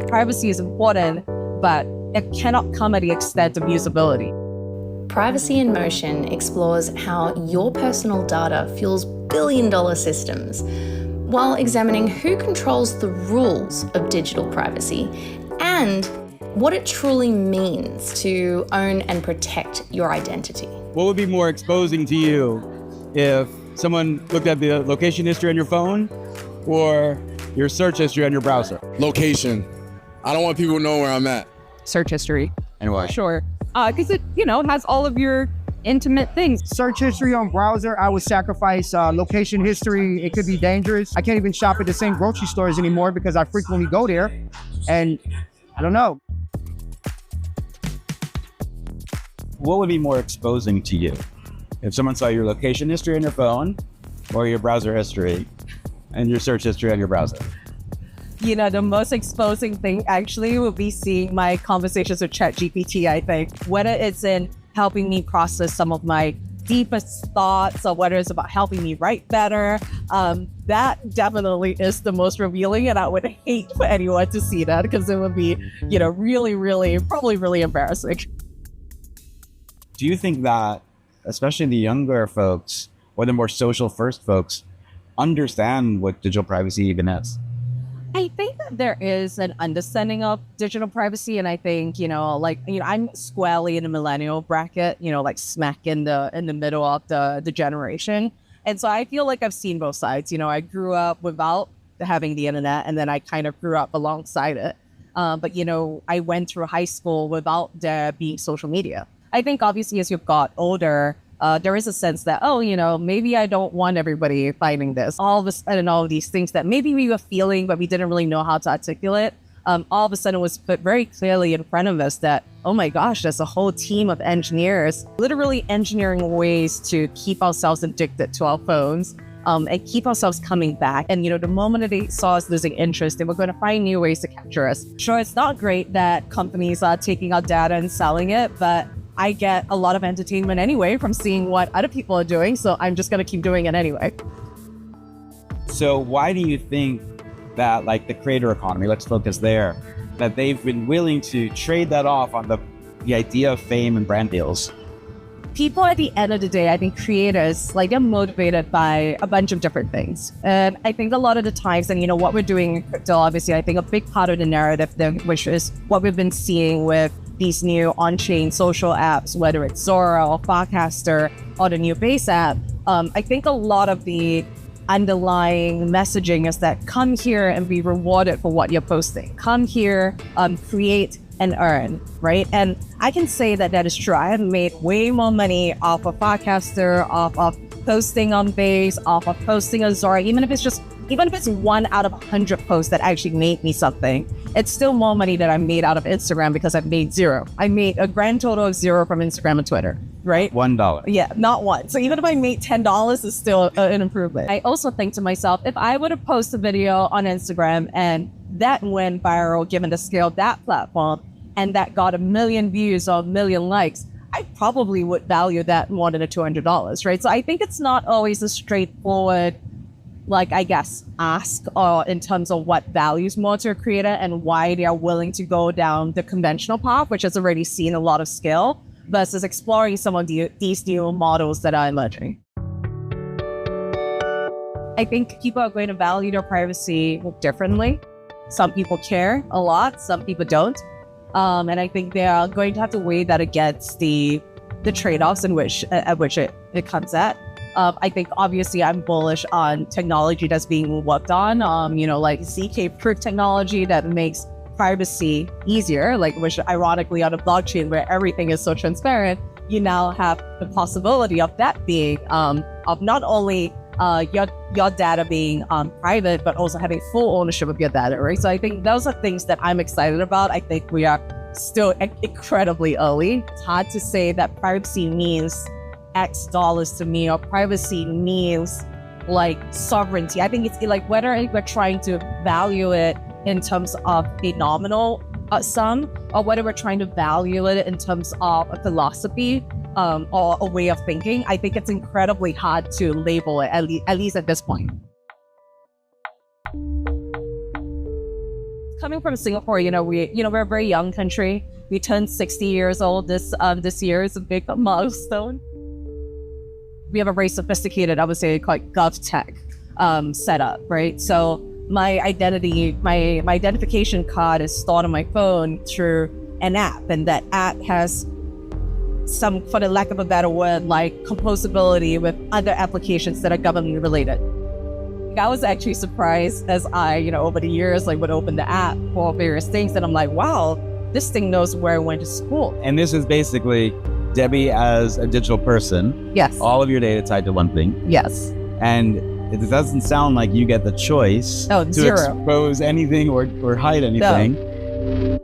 Privacy is important, but it cannot come at the extent of usability. Privacy in Motion explores how your personal data fuels billion-dollar systems, while examining who controls the rules of digital privacy and what it truly means to own and protect your identity. What would be more exposing to you if someone looked at the location history on your phone or your search history on your browser? Location. I don't want people to know where I'm at. Search history. And why? Sure. Because it, has all of your intimate things. Search history on browser, I would sacrifice location history. It could be dangerous. I can't even shop at the same grocery stores anymore because I frequently go there. And I don't know. What would be more exposing to you? If someone saw your location history on your phone or your browser history and your search history on your browser? The most exposing thing actually would be seeing my conversations with ChatGPT, I think. Whether it's in helping me process some of my deepest thoughts or whether it's about helping me write better, that definitely is the most revealing, and I would hate for anyone to see that because it would be, really, probably really embarrassing. Do you think that, especially the younger folks or the more social first folks, understand what digital privacy even is? I think that there is an understanding of digital privacy, and I think, I'm squarely in the millennial bracket, like smack in the middle of the generation. And so I feel like I've seen both sides. I grew up without having the internet, and then I kind of grew up alongside it. But I went through high school without there being social media. I think obviously as you've got older, there is a sense that, maybe I don't want everybody finding this. All of a sudden, all of these things that maybe we were feeling, but we didn't really know how to articulate, all of a sudden was put very clearly in front of us that, oh my gosh, there's a whole team of engineers literally engineering ways to keep ourselves addicted to our phones and keep ourselves coming back. And, the moment that they saw us losing interest, they were going to find new ways to capture us. Sure, it's not great that companies are taking our data and selling it, but I get a lot of entertainment anyway from seeing what other people are doing, so I'm just going to keep doing it anyway. So why do you think that, like the creator economy, let's focus there, that they've been willing to trade that off on the idea of fame and brand deals? People at the end of the day, I think creators, they're motivated by a bunch of different things. And I think a lot of the times, and what we're doing in crypto, obviously, I think a big part of the narrative there, which is what we've been seeing with these new on-chain social apps, whether it's Zora or Farcaster or the new Base app, I think a lot of the underlying messaging is that come here and be rewarded for what you're posting. Come here, create and earn, right? And I can say that is true. I have made way more money off of Farcaster, off of posting on Base, off of posting on Zora, even if it's 1 out of 100 posts that actually made me something, it's still more money that I made out of Instagram because I've made zero. I made a grand total of zero from Instagram and Twitter, right? $1. Yeah, not one. So even if I made $10, it's still an improvement. I also think to myself, if I were to post a video on Instagram and that went viral, given the scale of that platform, and that got 1 million views or 1 million likes, I probably would value that more than $200, right? So I think it's not always a straightforward ask or in terms of what values more to a creator and why they are willing to go down the conventional path, which has already seen a lot of skill, versus exploring some of these new models that are emerging. I think people are going to value their privacy differently. Some people care a lot, some people don't. And I think they are going to have to weigh that against the trade-offs at which it comes at. I think obviously I'm bullish on technology that's being worked on, like ZK proof technology that makes privacy easier, which ironically on a blockchain where everything is so transparent, you now have the possibility of that being, of not only your data being private, but also having full ownership of your data, right? So I think those are things that I'm excited about. I think we are still incredibly early. It's hard to say that privacy means X dollars to me, or privacy means sovereignty. I think it's whether we're trying to value it in terms of a nominal sum, or whether we're trying to value it in terms of a philosophy or a way of thinking. I think it's incredibly hard to label it, at least at this point. coming from Singapore, we're a very young country. We turned 60 years old this year. It's a big milestone. We have a very sophisticated, I would say, like gov tech setup, right? So my identification card is stored on my phone through an app, and that app has some, for the lack of a better word, like composability with other applications that are government related. I was actually surprised as I, over the years, would open the app for various things, and I'm like, wow, this thing knows where I went to school. And this is basically Debbie as a digital person. Yes. All of your data tied to one thing. Yes. And it doesn't sound like you get the choice to zero. expose anything or hide anything. No.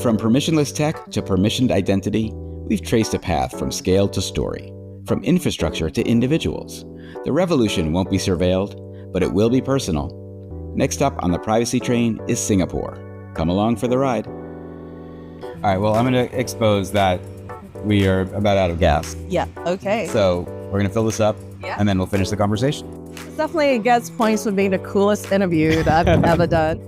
From permissionless tech to permissioned identity, we've traced a path from scale to story, from infrastructure to individuals. The revolution won't be surveilled, but it will be personal. Next up on the privacy train is Singapore. Come along for the ride. All right, well, I'm going to expose that we are about out of gas. Yeah, okay. So we're going to fill this up, Yeah. and then we'll finish the conversation. Definitely gets points for being the coolest interview that I've ever done.